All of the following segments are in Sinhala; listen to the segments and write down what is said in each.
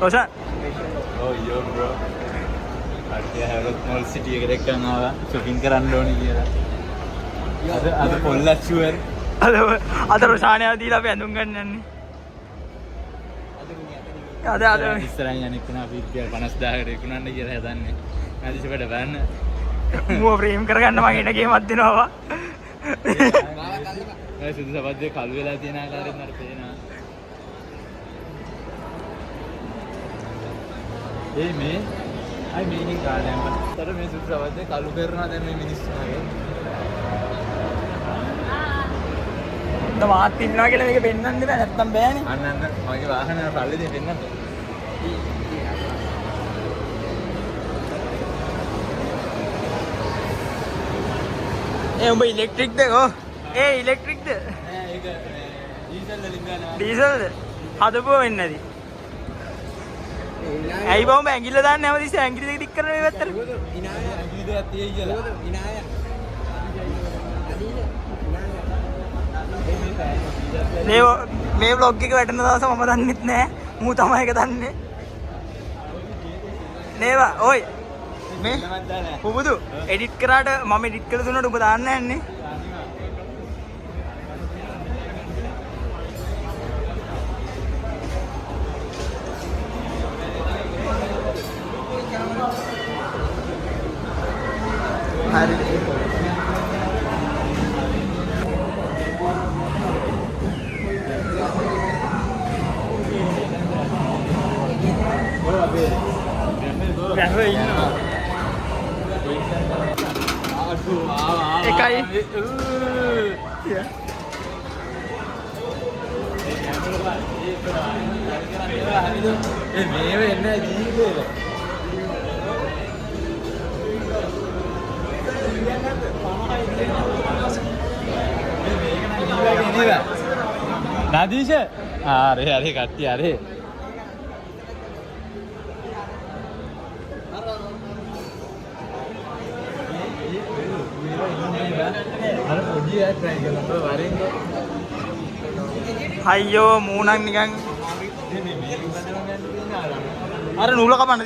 කොෂන් Oh yo bro. Artiya Harrod Mall City එකට එක්කන් ආවා shopping කරන්න ඕනේ කියලා. අද පොල්ලච්චුවර. අද රොෂානයා දීලා අපි ඇඳුම් ගන්න යන්නේ. අද ඉස්සරහින් යන්නේ කෙනා අපි 50000කට විකුණන්න කියලා හදන්නේ. ආදිශපඩ බලන්න. මූව ප්‍රේම් කරගන්න මගේ එන ගේමක් දෙනවා. ඒ සුදු සබද්දේ කළු වෙලා තියෙන ආකාරයෙන් අර පේනවා. ඒ මේ අයි මේකින් කාලයන්ම. තර මේ සුදු සබද්දේ කළු කරනවා දැන් මේ මිනිස්සුන්ගේ. මාත් ඉන්නවා කියලා මේක පෙන්වන්න බෑ නැත්තම් බෑනේ. අන්න මගේ වාහනේ පල්ලේ පෙන්නන්න. උඹ ඉලෙක්ට්‍රික්ද ඕ ඒ ඉලෙක්ට්‍රික්ද නෑ ඒක ඩීසල් වලින් ගන්නවා. ඩීසල්ද හදපුව වෙන්නේ නැති. ඇයි බොම්බ ඇඟිල්ල දාන්නේ හැමතිස්සෙම ඇඟිලි දෙක දික් කරන මේ පැත්තට. ඉනාය ඇඟිලි දෙකක් තියෙයි කියලා. ඉනාය. මේ vlog එක වැටෙන දවස මම දන්නෙත් නෑ. මූ තමයි ඒක දන්නේ. නේවා ඔයි මේ පුබුදු එඩිට් කරාට මම එඩිට් කරලා දුන්නට ඔබ දාන්න යන්නේ. හරි. එකයි මේ වෙන්නේ ජීවිතේ. නදීෂ හරි කට්ටිය හරි. අර පොඩි ආ try කරලා වරෙන් අයියෝ මූණක් නිකන් අර නූල කපන්නද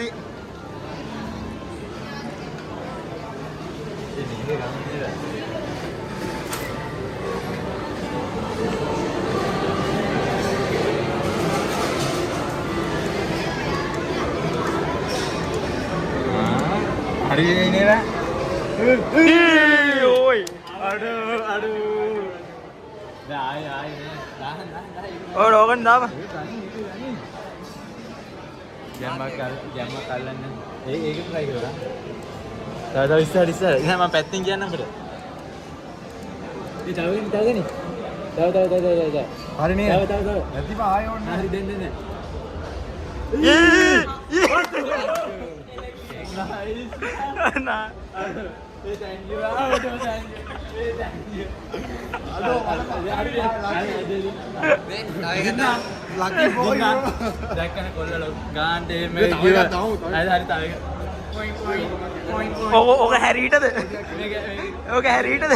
හරි නේද? ඕයි අඩු ආයි ඔය රෝගන් දාම ජම්ම කල්ලන්න ඒක try කරලා තව ඉස්සර ඉතින් මම පැත්තෙන් කියන්නම් අපිට ඒ තවගෙන තව හරි නේද තව නැතිව ආයෙ ඕන්න හරි දෙන්න නා thank you lucky boy දැක්කන කොල්ලල ගාන්ට මේ හරි ඕක හැරීටද ඕක හැරීටද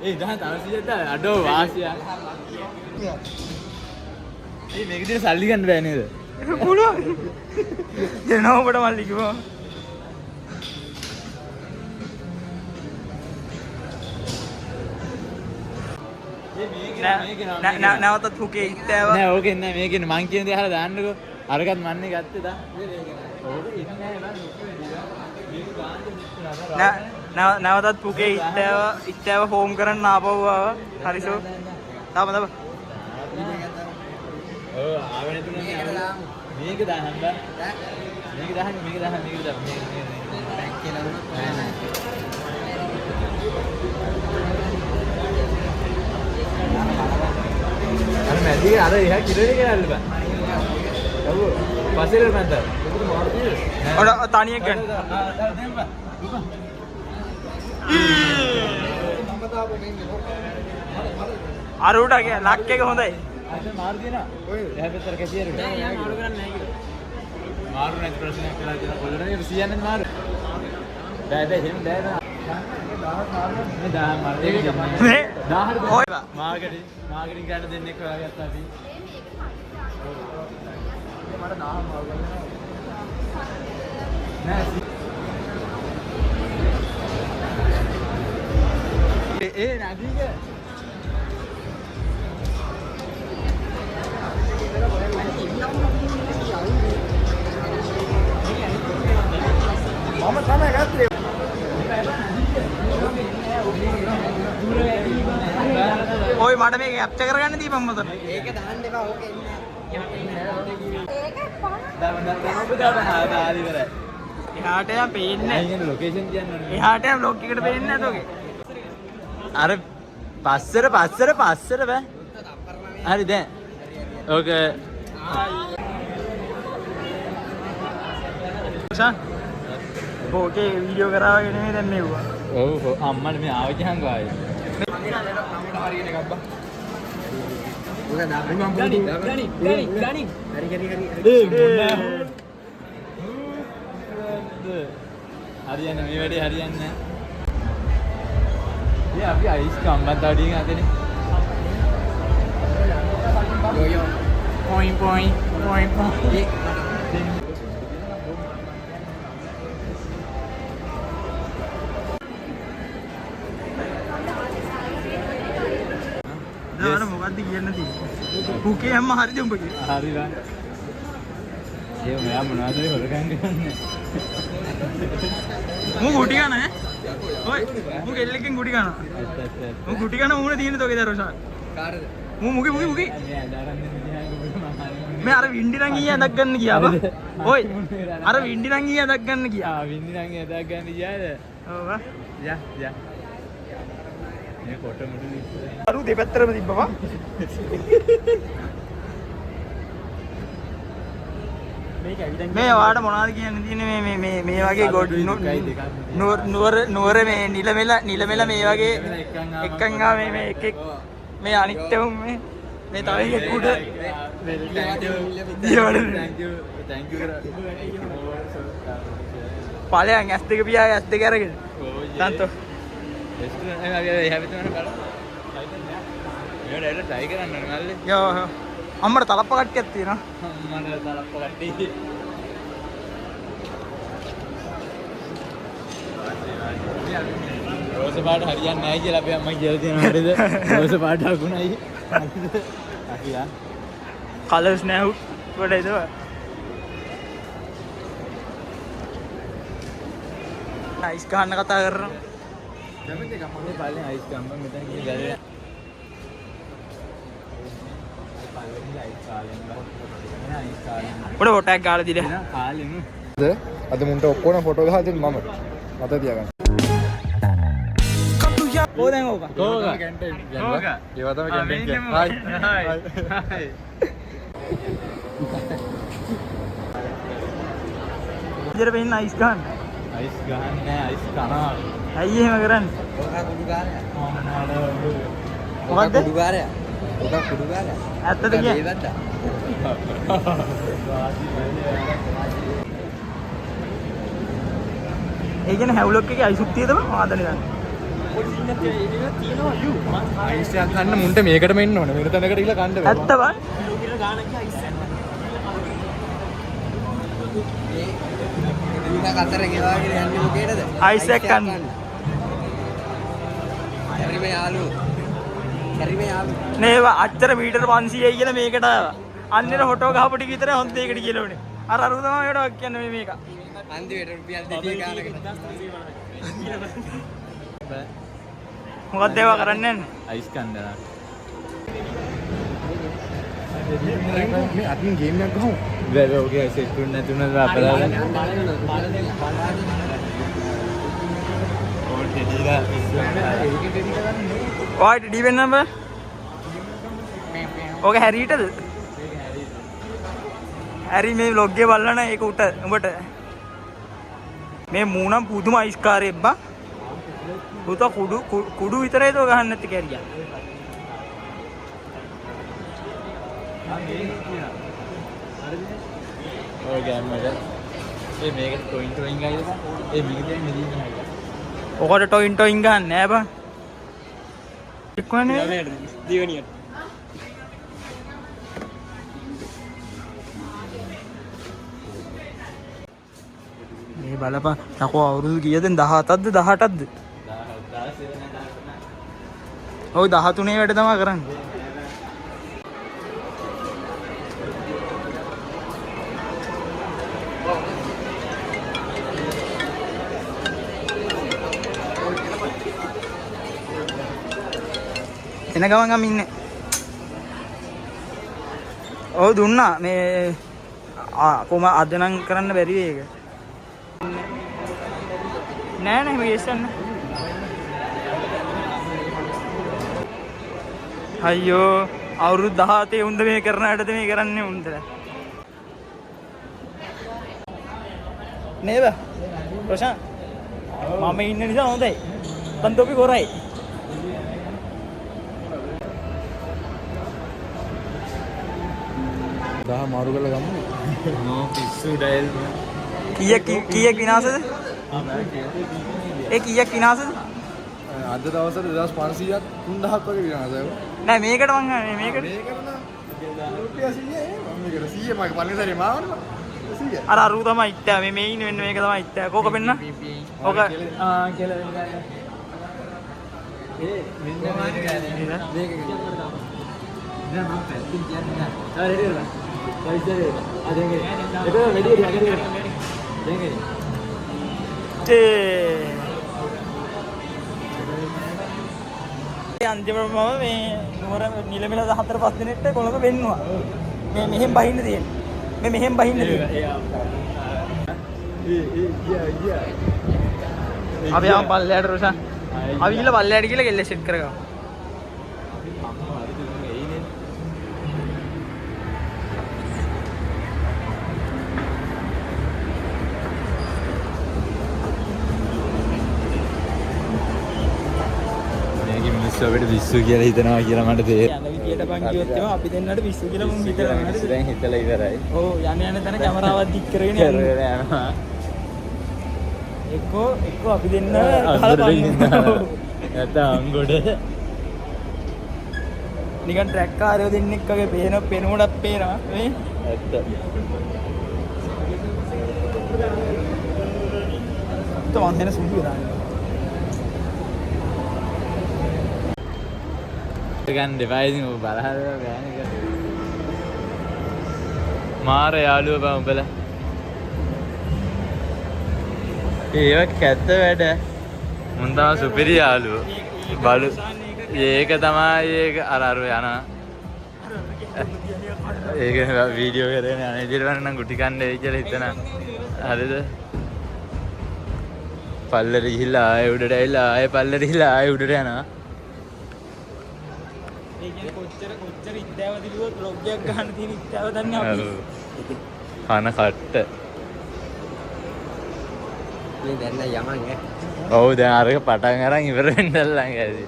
ඒ දහන් තවසියද අඩෝ වාසියා ඒ මේක දිහා සල්ලි ගන්න බෑ නේද පුළුවන් දෙනවා ඔබට මල්ලි කිව්වා නැවතත් හුකේ ඉත්තෑව නෑ ඕකෙන් නෑ මේකෙන් මං කියන දේ අහලා දාන්නකෝ අරකට මන්නේ ගත්තේ දා නැවතත් පුකේ ඉත්තෑව හෝම් කරන්න ආපහු ආවා හරිසෝ තාම ඔව් ආවෙ නැතුනේ මේක දාන්න බෑ මේක දාන්න මේක දාන්න බැංක් කියලා නෑ අර මැදිගේ අර එහා කිරේ කියලා බෑ ඔව් පස්සේ මන්ද මොකද මාර්ගය ඔය තනියෙන් ගන්න අර උඩ ලක් එක හොඳයි මාරු දෙනවා ඔය එහා පැත්තට කැසියර නෑ මාරු කරන්නේ නෑ කියලා මාරු නැති ප්‍රශ්නයක් කියලා දෙන කොල්ලනේ 100 නේ මාරු බෑ එහෙම බෑ මාර්කටින් ගන්න දෙන්නෙක් හොයාගත්තා අපි. මට 1000 මාර්කල් නෑ. නදීක මම තමයි ගත්තේ. ඔය මට මේක කැප්චර් කරගන්න දීපන් මතන. ඒක දාන්න එපා ඕකේ ඉන්න. එහාට යම් පේන්නේ නැහැ. ලොකේෂන් කියන්න ඕනේ. එහාට යම් බ්ලොග් එකට පේන්නේ නැත ඔගේ. අර පස්සර බෑ. හරි දැන්. ඕක ෂාන්. ඕකේ වීඩියෝ කරාගෙන නෙමෙයි දැන් මෙව්වා. ඔව් අම්මට මේ ආවචහන් ගායි. හරියන්න මේ වැඩේ හරියන්නේ නැහැ. අපි අයිස් කම්බන් තවටින් අතනේ. පොයින්. දාන මොකද්ද කියන්න තියෙන්නේ? පුකේ හැම හරිද උඹගේ? හරිලා. ඒ මෙයා මොනවද හොරගම් කරන්නේ? මු ගුටි ගන්න ඈ. ඔය මු කෙල්ලකින් ගුටි ගන්නවා. මු ගුටි ගන්න උනේ තියෙන තෝගේ දරෝෂාන්. කාටද? මුගේ මේ අදාරන් දෙන්න දිහා මේ අර වින්ඩි නම් ඊය අදක් ගන්න ගියා බා. ඔය අර වින්ඩි නම් ඊය අදක් ගන්න ගියා. වින්දි නම් එදා ගන්න ගියාද? ඔව් යා. මේ කොට මුඩු ඉස්සරහ. අරු දෙපැත්තරම තිබ්බවා. මේ වාට මොනවද කියන්න තියෙන්නේ මේ වගේ ගොඩ නුවර මේ නිලමෙල මේ වගේ එක්කන් ආ මේ එකෙක් මේ අනිත්‍යවුම් මේ තව එකෙක් උඩ ඵලයන් ඇස් දෙක පියාගේ ඇස් දෙක අරගෙන තන්තෝ යෝ අම්මට තලප්ප කට්ටියක් තියෙනවා. අම්මට තලප්ප කට්ටිය. රෝස පාට හරියන්නේ නැහැ කියලා අපි අම්මා කියලා තියෙනවා හරිද? රෝස පාට අකුණයි. අකියා. කලර්ස් නැහැ උඩ ඒක. අයිස් ගන්න කතා කරනවා. කැමති එකක් මම පල්ලෙන් අයිස් ගම්ම මෙතන ගිහින් ගැලේ. උඩ ෆොටෝ එකක් ගාලා දීලා. කාලෙමු. අද මුන්ට ඔක්කොම ෆොටෝ ගහලා දෙන්න මම. මත තියාගන්න. ඕ දැන් ඕක. ඕක. ඕක. ඒවා තමයි කැම්පේන් කියන්නේ. හයි. ඉතින් වෙන්න අයිස් ගන්න. අයිස් ගහන්නේ නැහැ අයිස් කනවා. ඇයි එහෙම කරන්නේ? ඕක කුඩු ගාරයා. මොකද්ද? කුඩු ගාරයා. ඕක කුඩු ගාරයා. ඇත්තද කියන්නේ? ඒවත්ත. ඒ කියන්නේ හැවුලොක් එකේ අයිසුක් තියෙදම ආදලේ ගන්න. අයිස් එකක් ගන්න මුන්ට මේකටම එන්න ඕනේ. වෙන තැනකට ගිහලා ගන්න බෑ. ඇත්ත බං. ඒක අතර ගෙවාගෙන යන්නේ මොකේද? අයිස් එකක් ගන්න. හරිම යාළු. නේව අච්චර මීටර 500යි කියලා මේකට ආවා. අන්නෙර ෆොටෝ ගහපු ටික විතරයි හොඳ ඒකට කියලා උනේ. අර අරු තමයි ඒකට කියන්නේ මේක. අන්තිමට රුපියල් 200 ගානකට. මොකක්ද ඒවා කරන්නේ නැන්නේ? අයිස් කන්දනා. මේ අදින් ගේම් එකක් ගහමු. බෑ ඔගේ සෙට් තුන නැතුණා අපලාගෙන. ඕල් ටෙඩිලා ඔයාට ඩී වෙන්න බෑ. ඔක හැරීටද? හැරි මේ vlog එක බලන්න ඒක උට උඹට. මේ මූණම් පුදුම අයිස්කාරයෙක් බා. පුත කුඩු විතරයි තෝ ගහන්න නැති කැරියා. ඔය ගෑම් වල ඒ මේක ටොයින් ගයිද? ඒ මිගිතේ මෙදී නෑ. ඔකට ටොයින් ටොයින් ගන්න නෑ බං. එක්කනේ දිවනියට. මේ බලපන් යකෝ අවුරුදු කීයද 17ක්ද 18ක්ද? ඔව් 13 වැඩ තමයි කරන්නේ. එන ගමන් ගම ඉන්නේ. ඔව් දුන්නා මේ කොහොම අද නම් කරන්න බැරි වෙයි ඒක. නෑ නෑ මේ ඉස්සන්න. අයියෝ අවුරුදු 17 උන්ද මේ කරනාටද මේ කරන්නේ උන්ද නේද ප්‍රශාන්ත් මම ඉන්න නිසා හොඳයි තන්තෝපි කරයි දහ මාරු කරලා ගමු. නෝ පිස්සු ඩයල් කීයක් විනාශද ඒ කීයක් විනාශද අද දවසට 2500ක් 3000ක් වගේ විනාශ වෙනවා. නෑ මේකට මං ගන්නේ මේකට මේකට නම් රුපියල් 100 මම මේකට 100 මගේ පළවෙනි සැරේ මාවනවා 100. අර අරු තමයි ඉත්තා මේ ඉන්නේ මෙන්න මේක තමයි ඉත්තා කෝක පෙන්න ඕක කියලා වෙනවා. ඒ මෙන්න මේක ගන්න. මේක ගන්න. නෑ මම පැත්තෙන් කියන්නේ නෑ. ආ රෙඩි වෙලා. පයිසරේ. ආ දෙන්නේ. ඒක වැඩි යකරේ. දෙන්නේ. අන්තිමට මම මේ නුවර නිලමෙල 4-5 දිනෙට කොළඹ වෙන්නවා. මේ මෙහෙන් බහින්න තියෙන්නේ. මේ මෙහෙන් බහින්න තියෙන්නේ. අපි ආම් පල්ලයට රොෂන්. අපි ගිහලා පල්ලයට ගිහලා ගෙල්ල සෙට් කරගමු. අපිට විශ්ව කියලා හිතනවා කියලා මට තේරෙනවා. යන විදියට බං කිව්වොත් එම අපි දෙන්නට විශ්ව කියලා මම හිතලා හරිද? දැන් හිතලා ඉවරයි. ඔව් යන තැන කැමරාවක් දික් කරගෙන යනවා. එක්කෝ අපි දෙන්න ගහලා බලන්න. නැත්නම් අංගොඩ නිකන් ට්‍රැක් කාරයෝ දෙන්නෙක් වගේ පේනොඩක් පේනවා මේ. ඇත්ත. මම දෙන සුදු වෙනවා. ගන්න දෙපා ඉතින් ඔබ බලහලා ගෑනේ මාර යාළුවා බං උඹලා ඒක කැත්ත වැඩ මුන් තමයි සුපිරි යාළුවෝ බලු ඒක තමයි ඒක අර යන ඒක වීඩියෝ කරගෙන යන විදිහට වන්න නම් ගුටි කන්න වෙයි කියලා හිතන හරිද පල්ලෙට ගිහිල්ලා ආයෙ උඩට ඇවිල්ලා ආයෙ පල්ලෙට ගිහිල්ලා ආයෙ උඩට යනවා කොච්චර ඉද්දාව දිලුවොත් බ්ලොග් එකක් ගන්න තියෙන ඉද්දාව දන්නේ අපි. කන කට්ට. මේ දැන් යමන් ඈ. ඔව් දැන් අරක පටන් අරන් ඉවර වෙන්න ලඟ ඇති.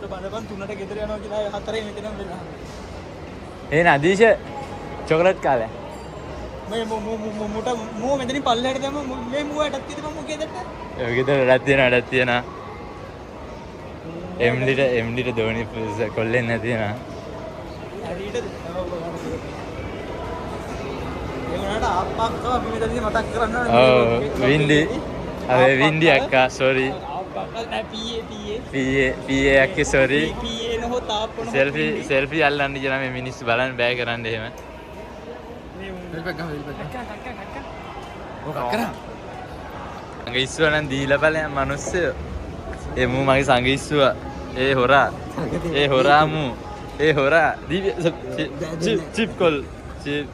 බලපන් 3ට ගෙදර යනවා කියලා 4 මෙතනම වෙලා. ඒ නදීෂ චොකලට් කාලේ. මේ මෝ මෙතනින් පල්ලෙහාට දැම්ම මේ මුවටත් තියෙනවා මොකේදට? ඒ ගෙදර වැඩක් තියෙනවා. එම්ඩිට දෝනි කොල්ලෙන් නැති නා හරියට ඒ වුණාට ආප්පක් තමයි අපි මෙතනදී මතක් කරන්න ඕනේ ඔව් වින්ඩි අර වින්ඩි අක්කා සෝරි ආප්පක් නෑ පීඒ අක්කේ සෝරි පීඒ නෝ තාප්පන සෙල්ෆි අල්ලන්න කියලා මේ මිනිස්සු බලන්න බෑ කරන්න එහෙම වෙල්පක් ගහ වෙල්පක් ඔක කරා අංග ඉස්සුව නම් දීලා බලයන් මිනිස්සු ඒ මූ මගේ සංග ඉස්සුවා ඒ හොරා මූ ඒ හොරා දිව්‍ය චිප් කොල් චිප්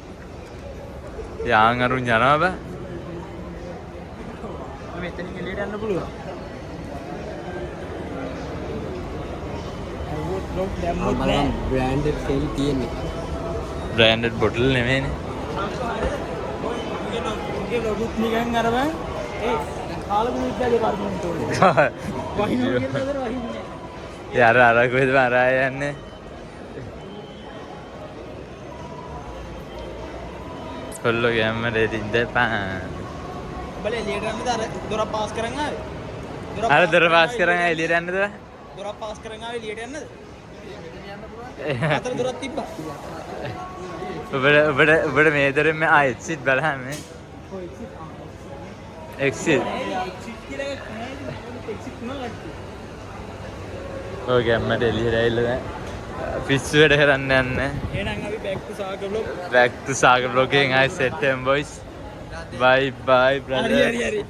යාන් අරුන් යනවා බෑ මෙතනින් එළියට යන්න පුළුවන් ලොක් දැම්මොත් නෑ බ්‍රෑන්ඩඩ් සෙල් තියෙන්නේ බ්‍රෑන්ඩඩ් බොටල් නෙමෙයිනේ ඔගේ ලොගුත් නිකන් අර බං ඒ කාලගුණ විද්‍යාලේ පරිමන්ත උනේ වහිනවා කියලාද වහින්නේ ඒ අර කොහෙද අරා යන්නේ කොල්ලෝ ගැම්මට ඉතින් දෙපා බලේ එළියට යන්නද අර දොර පාස් කරන් ආවේ අර දොර පාස් කරන් එළියට යන්නද? දොරක් පාස් කරන් ආවේ එළියට යන්නද? අතර දොරක් තිබ්බා. ඔබට මේ දොරෙන් මේ එක්සිට් බලන්න මේ. එක්සිට්. ඔය ගැම්මට එළියට ඇවිල්ලා දැන් පිස්සු වැඩ කරන්න යන්න. එහෙනම් අපි back to Saga vlog. Back to Saga vlog එකෙන් ආයි set boys. Bye bye brother. හරි.